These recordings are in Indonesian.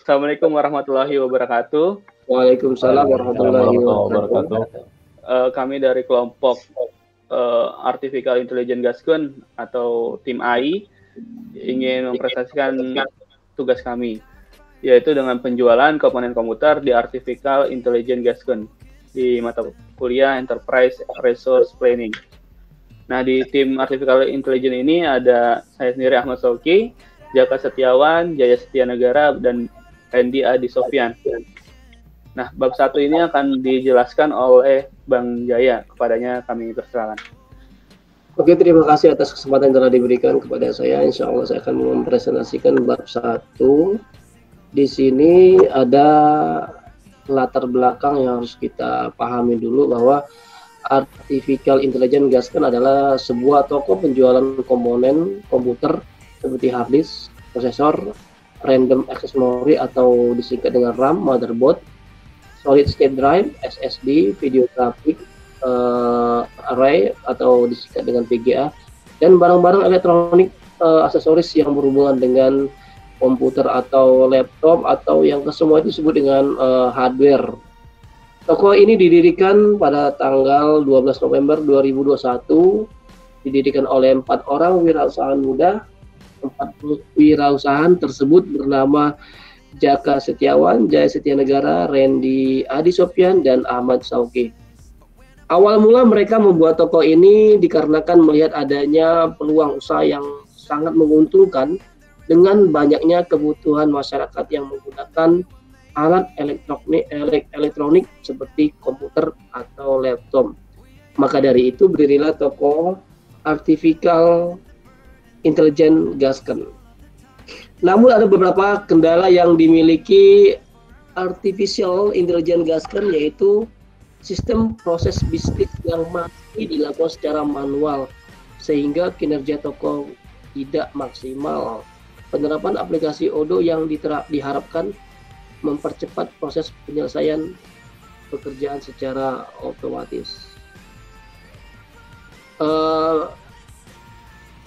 Assalamualaikum warahmatullahi wabarakatuh. Waalaikumsalam Waalaikumsalam warahmatullahi warahmatullahi wabarakatuh. wabarakatuh. Kami dari kelompok Artificial Intelligence Gaskun atau tim AI ingin mempresentasikan tugas kami, yaitu dengan penjualan komponen komputer di Artificial Intelligence Gaskun di mata kuliah Enterprise Resource Planning. Nah, di tim Artificial Intelligence ini ada saya sendiri Ahmad Sauki, Jaka Setiawan, Jaya Setia Negara, dan Randy Adi Sofyan. Nah, bab 1 ini akan dijelaskan oleh Bang Jaya. Kepadanya kami persilakan. Oke, terima kasih atas kesempatan yang telah diberikan kepada saya. Insya Allah saya akan mempresentasikan bab 1. Di sini ada latar belakang yang harus kita pahami dulu bahwa Artificial Intelligence Gaskun adalah sebuah toko penjualan komponen komputer seperti hard disk, prosesor, random access memory atau disingkat dengan RAM, motherboard, solid state drive, SSD, video graphic array atau disingkat dengan VGA, dan barang-barang elektronik aksesoris yang berhubungan dengan komputer atau laptop atau yang kesemua itu disebut dengan hardware. Toko ini didirikan pada tanggal 12 November 2021, didirikan oleh 4 orang wirausahaan muda. 4 wirausahaan tersebut bernama Jaka Setiawan, Jaya Setia Negara, Randy Adi Sofyan, dan Ahmad Sauki. Awal mula mereka membuat toko ini dikarenakan melihat adanya peluang usaha yang sangat menguntungkan dengan banyaknya kebutuhan masyarakat yang menggunakan alat elektronik seperti komputer atau laptop. Maka dari itu berdirilah toko Artificial Intelligence Gaskun. Namun ada beberapa kendala yang dimiliki Artificial Intelligence Gaskun, yaitu sistem proses bisnis yang masih dilakukan secara manual sehingga kinerja toko tidak maksimal. Penerapan aplikasi Odoo yang diharapkan mempercepat proses penyelesaian pekerjaan secara otomatis.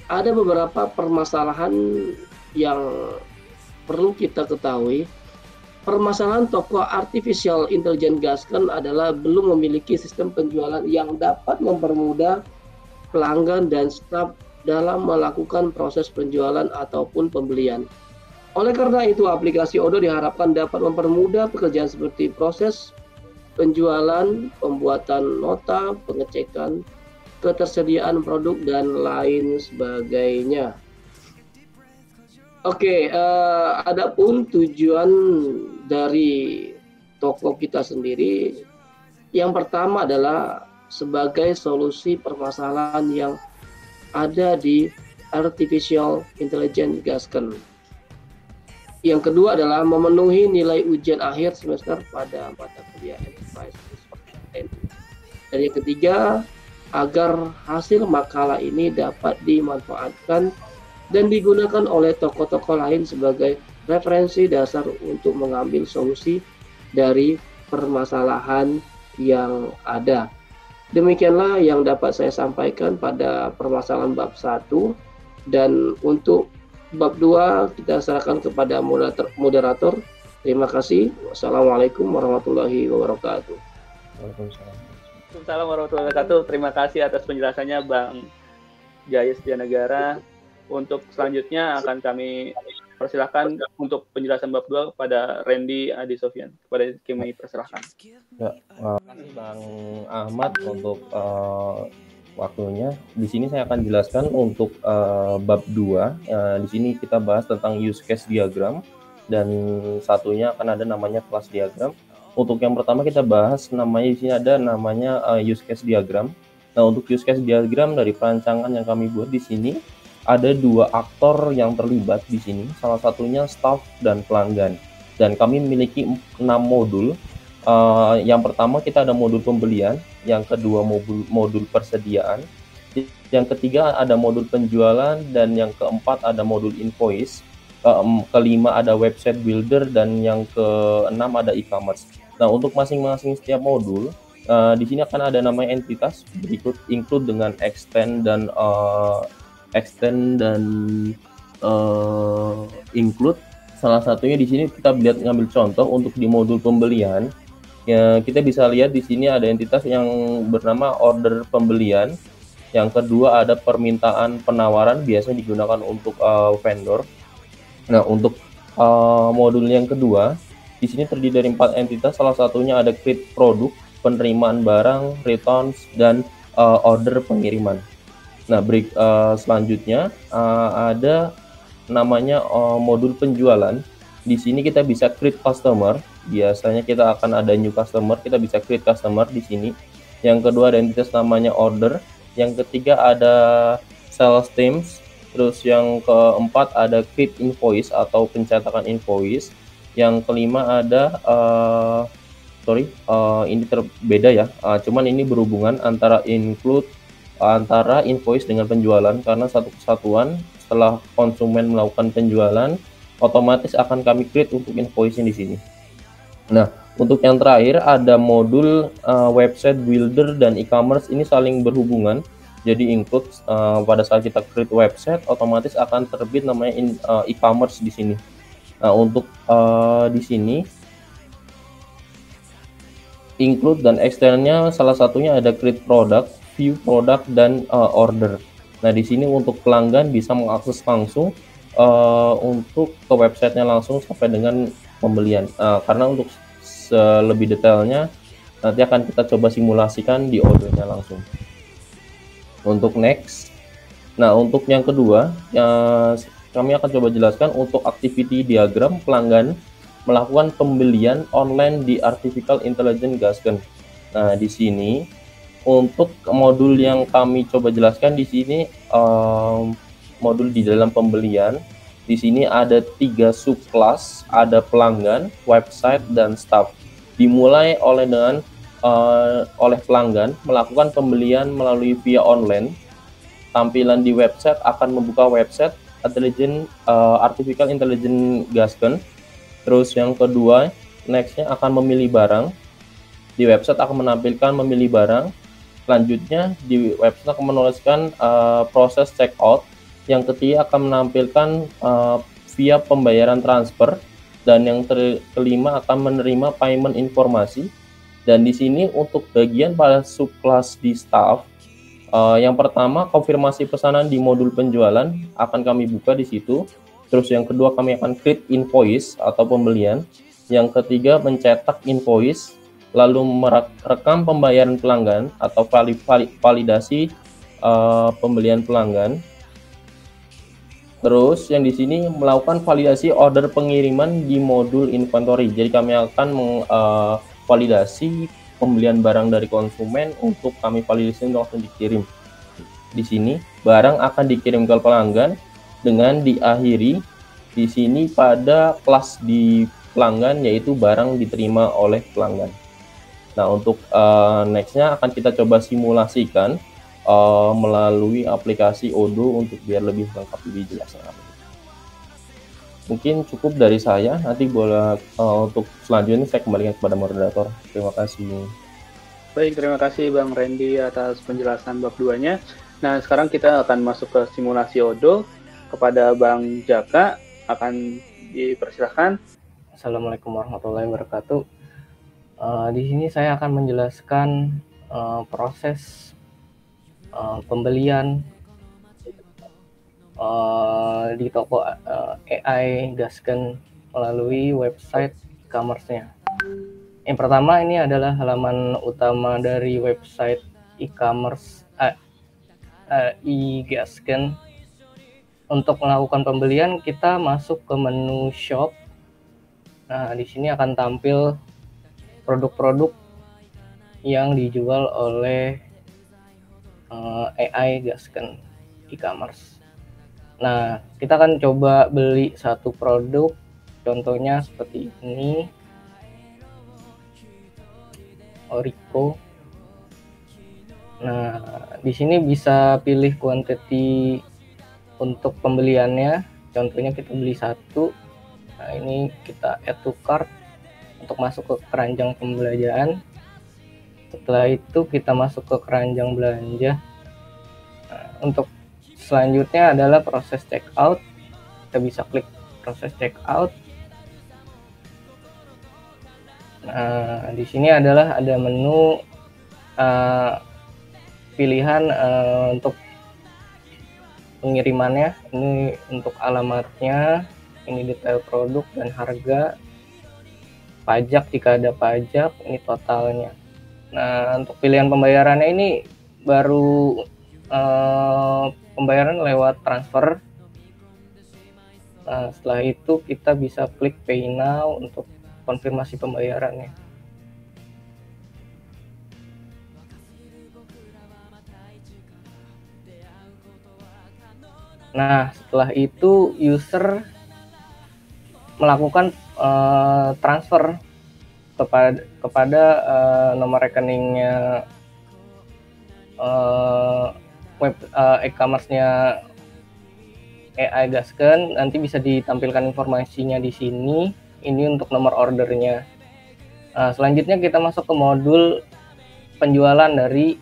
Ada beberapa permasalahan yang perlu kita ketahui. Permasalahan toko Artificial Intelligence Gaskun adalah belum memiliki sistem penjualan yang dapat mempermudah pelanggan dan staf dalam melakukan proses penjualan ataupun pembelian. Oleh karena itu, aplikasi Odoo diharapkan dapat mempermudah pekerjaan seperti proses penjualan, pembuatan nota, pengecekan ketersediaan produk, dan lain sebagainya. Oke, adapun tujuan dari toko kita sendiri, yang pertama adalah sebagai solusi permasalahan yang ada di Artificial Intelligence Gaskun. Yang kedua adalah memenuhi nilai ujian akhir semester pada mata kuliah Enterprise. Dan yang ketiga, agar hasil makalah ini dapat dimanfaatkan dan digunakan oleh tokoh-tokoh lain sebagai referensi dasar untuk mengambil solusi dari permasalahan yang ada. Demikianlah yang dapat saya sampaikan pada permasalahan bab 1, dan untuk bab 2 kita serahkan kepada moderator. Terima kasih. Wassalamualaikum warahmatullahi wabarakatuh. Waalaikumsalam warahmatullahi wabarakatuh. Terima kasih atas penjelasannya Bang Jaya Setia Negara. Untuk selanjutnya akan kami persilahkan untuk penjelasan bab 2 kepada Randy Adi Sofyan. Kepada kami persilahkan. Ya, terima kasih Bang Ahmad untuk waktunya. Di sini saya akan jelaskan untuk bab 2. Di sini kita bahas tentang use case diagram, dan satunya akan ada namanya class diagram. Untuk yang pertama kita bahas namanya, di sini ada namanya use case diagram. Nah, untuk use case diagram dari perancangan yang kami buat di sini ada 2 aktor yang terlibat di sini. Salah satunya staff dan pelanggan. Dan kami memiliki 6 modul. Yang pertama kita ada modul pembelian, yang kedua modul persediaan, yang ketiga ada modul penjualan, dan yang keempat ada modul invoice, kelima ada website builder, dan yang keenam ada e-commerce. Nah, untuk masing-masing setiap modul di sini akan ada namanya entitas berikut, include dengan extend dan include. Salah satunya di sini kita lihat ngambil contoh untuk di modul pembelian. Ya, kita bisa lihat di sini ada entitas yang bernama order pembelian. Yang kedua ada permintaan penawaran, biasanya digunakan untuk vendor. Nah, untuk modul yang kedua, di sini terdiri dari 4 entitas. Salah satunya ada create produk, penerimaan barang, returns, dan order pengiriman. Nah, selanjutnya ada namanya modul penjualan. Di sini kita bisa create customer. Biasanya kita akan ada new customer, kita bisa create customer di sini. Yang kedua ada entitas namanya order. Yang ketiga ada sales teams. Terus yang keempat ada create invoice atau pencetakan invoice. Yang kelima ada ini beda ya. Cuman ini berhubungan antara antara invoice dengan penjualan, karena satu kesatuan setelah konsumen melakukan penjualan otomatis akan kami create untuk invoice di sini. Nah, untuk yang terakhir ada modul website builder dan e-commerce, ini saling berhubungan. Jadi include pada saat kita create website otomatis akan terbit namanya e-commerce di sini. Nah, untuk di sini include dan externnya salah satunya ada create product, view product, dan order. Nah, di sini untuk pelanggan bisa mengakses langsung untuk ke websitenya langsung sampai dengan pembelian. Karena untuk lebih detailnya nanti akan kita coba simulasikan di Odoo-nya langsung. Untuk next, nah untuk yang kedua kami akan coba jelaskan untuk activity diagram pelanggan melakukan pembelian online di Artificial Intelligence Gasken. Nah, di sini untuk modul yang kami coba jelaskan di sini modul di dalam pembelian. Di sini ada 3 subclass, ada pelanggan, website, dan staff. Dimulai oleh pelanggan melakukan pembelian melalui via online. Tampilan di website akan membuka website Artificial Intelligence Gasken. Terus yang kedua, nextnya akan memilih barang. Di website akan menampilkan memilih barang. Selanjutnya di website akan menuliskan proses checkout. Yang ketiga akan menampilkan via pembayaran transfer, dan yang kelima akan menerima payment informasi. Dan di sini untuk bagian pada subclass di staff, yang pertama konfirmasi pesanan di modul penjualan akan kami buka di situ. Terus yang kedua kami akan create invoice atau pembelian. Yang ketiga mencetak invoice, lalu merekam pembayaran pelanggan atau validasi pembelian pelanggan. Terus yang di sini melakukan validasi order pengiriman di modul inventory. Jadi kami akan validasi pembelian barang dari konsumen untuk kami validasi langsung dikirim. Di sini barang akan dikirim ke pelanggan dengan diakhiri di sini pada kelas di pelanggan, yaitu barang diterima oleh pelanggan. Nah, untuk nextnya akan kita coba simulasikan melalui aplikasi Odoo untuk biar lebih lengkap, lebih jelas. Mungkin cukup dari saya. Nanti boleh untuk selanjutnya saya kembalikan kepada moderator. Terima kasih. Baik, terima kasih Bang Randy atas penjelasan bab 2-nya. Nah, sekarang kita akan masuk ke simulasi Odoo. Kepada Bang Jaka akan dipersilakan. Assalamualaikum warahmatullahi wabarakatuh. Di sini saya akan menjelaskan proses pembelian di toko AI Gasken melalui website e-commerce-nya. Yang pertama ini adalah halaman utama dari website e-commerce Gasken. Untuk melakukan pembelian kita masuk ke menu shop. Nah, di sini akan tampil produk-produk yang dijual oleh AI Gasken e-commerce. Nah, kita akan coba beli satu produk, contohnya seperti ini, Oriko. Nah, di sini bisa pilih quantity untuk pembeliannya. Contohnya kita beli satu. Nah, ini kita add to cart untuk masuk ke keranjang pembelanjaan. Setelah itu kita masuk ke keranjang belanja. Nah, untuk selanjutnya adalah proses checkout. Kita bisa klik proses checkout. Nah, di sini adalah ada menu pilihan untuk pengirimannya. Ini untuk alamatnya, ini detail produk dan harga, pajak jika ada pajak, ini totalnya. Nah, untuk pilihan pembayarannya ini baru pembayaran lewat transfer. Nah, setelah itu kita bisa klik Pay Now untuk konfirmasi pembayarannya. Nah, setelah itu user melakukan transfer kepada nomor rekeningnya web e-commerce-nya AI Gasken. Nanti bisa ditampilkan informasinya di sini. Ini untuk nomor ordernya. Nah, selanjutnya kita masuk ke modul penjualan dari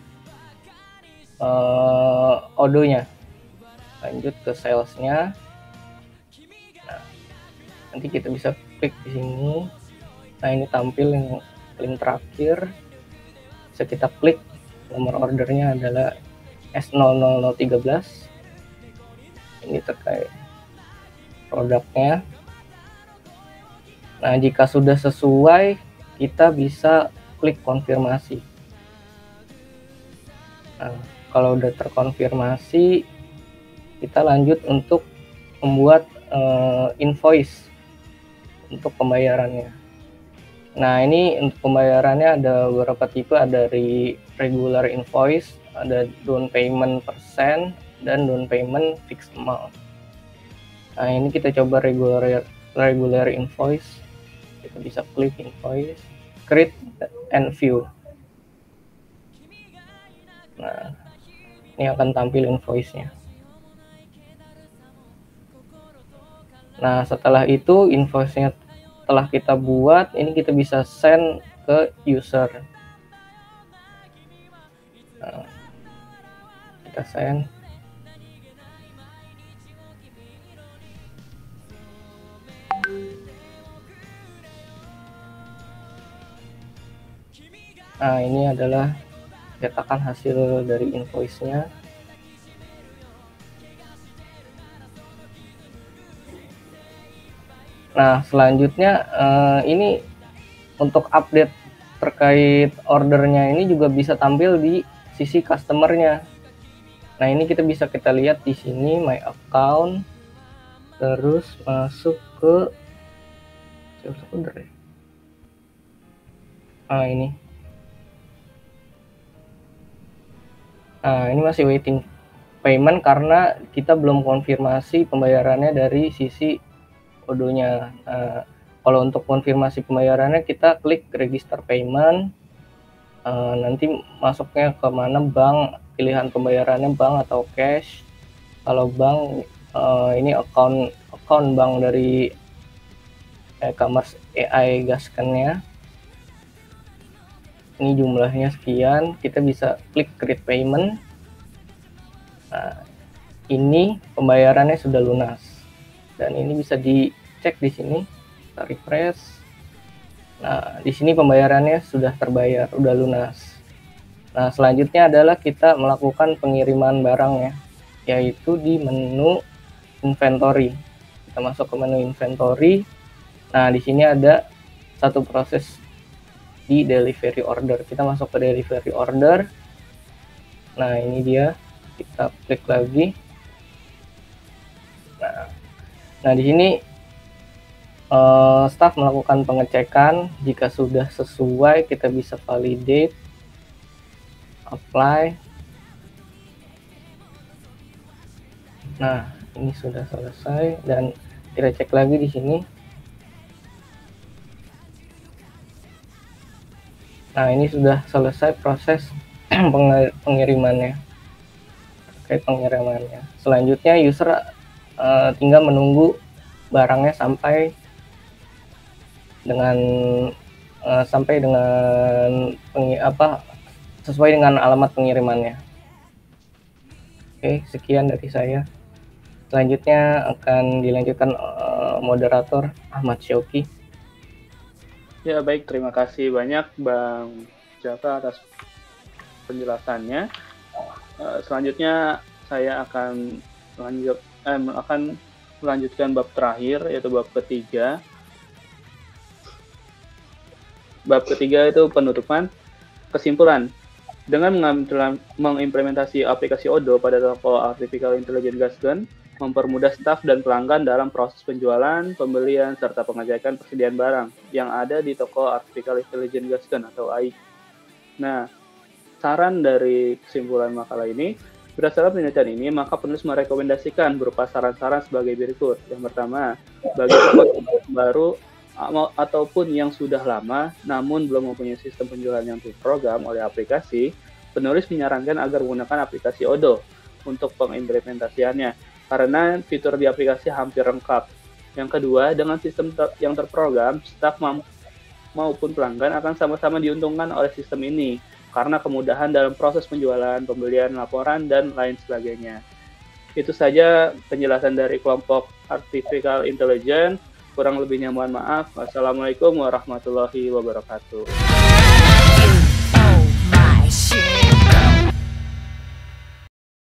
Odo-nya. Lanjut ke sales-nya. Nah, nanti kita bisa klik di sini. Nah, ini tampil yang paling terakhir. Bisa kita klik, nomor ordernya adalah S00013. Ini terkait produknya. Nah, jika sudah sesuai, kita bisa klik konfirmasi. Nah, kalau udah terkonfirmasi, kita lanjut untuk membuat invoice untuk pembayarannya. Nah, ini untuk pembayarannya ada beberapa tipe, ada dari regular invoice, ada down payment persen, dan down payment fixed amount. Nah, ini kita coba regular invoice. Kita bisa klik invoice, create and view. Nah, ini akan tampil invoice-nya. Nah, setelah itu invoice-nya telah kita buat, ini kita bisa send ke user. Nah, kita send. Nah, ini adalah cetakan hasil dari invoice-nya. Nah, selanjutnya ini untuk update terkait ordernya ini juga bisa tampil di sisi customer-nya. Nah, ini kita lihat di sini my account, terus masuk ke sales order. Nah, ini. Nah, ini masih waiting payment karena kita belum konfirmasi pembayarannya dari sisi Odo-nya. Nah, kalau untuk konfirmasi pembayarannya kita klik register payment. Nanti masuknya ke mana bank, pilihan pembayarannya bank atau cash. Kalau bank, ini account bank dari e-commerce AI Gasken-nya. Ini jumlahnya sekian, kita bisa klik create payment. Nah, ini pembayarannya sudah lunas. Dan ini bisa dicek di sini, kita refresh. Nah, di sini pembayarannya sudah terbayar, sudah lunas. Nah, selanjutnya adalah kita melakukan pengiriman barangnya, yaitu di menu inventory. Kita masuk ke menu inventory. Nah, di sini ada satu proses di delivery order. Kita masuk ke delivery order. Nah, ini dia. Kita klik lagi. Nah, di sini staff melakukan pengecekan. Jika sudah sesuai, kita bisa validate, apply. Nah, ini sudah selesai dan kita cek lagi di sini. Nah, ini sudah selesai proses pengirimannya. Terkait pengirimannya. Selanjutnya user tinggal menunggu barangnya sampai dengan sesuai dengan alamat pengirimannya. Oke, sekian dari saya. Selanjutnya akan dilanjutkan moderator Ahmad Syauki. Ya baik, terima kasih banyak Bang Jaka atas penjelasannya. Selanjutnya saya akan melanjutkan bab terakhir, yaitu bab ketiga. Bab ketiga itu penutupan. Kesimpulan, dengan mengimplementasi aplikasi Odoo pada toko Artificial Intelligence Gasken, mempermudah staf dan pelanggan dalam proses penjualan, pembelian, serta pengecekan persediaan barang yang ada di toko Artificial Intelligence Gasken atau AI. Nah, saran dari kesimpulan makalah ini, berdasarkan penelitian ini, maka penulis merekomendasikan berupa saran-saran sebagai berikut. Yang pertama, bagi toko baru ataupun yang sudah lama namun belum mempunyai sistem penjualan yang terprogram oleh aplikasi, penulis menyarankan agar menggunakan aplikasi Odoo untuk pengimplementasiannya karena fitur di aplikasi hampir lengkap. Yang kedua, dengan sistem yang terprogram, staf maupun pelanggan akan sama-sama diuntungkan oleh sistem ini karena kemudahan dalam proses penjualan, pembelian, laporan, dan lain sebagainya. Itu saja penjelasan dari kelompok Artificial Intelligence. Kurang lebihnya mohon maaf. Wassalamualaikum warahmatullahi wabarakatuh.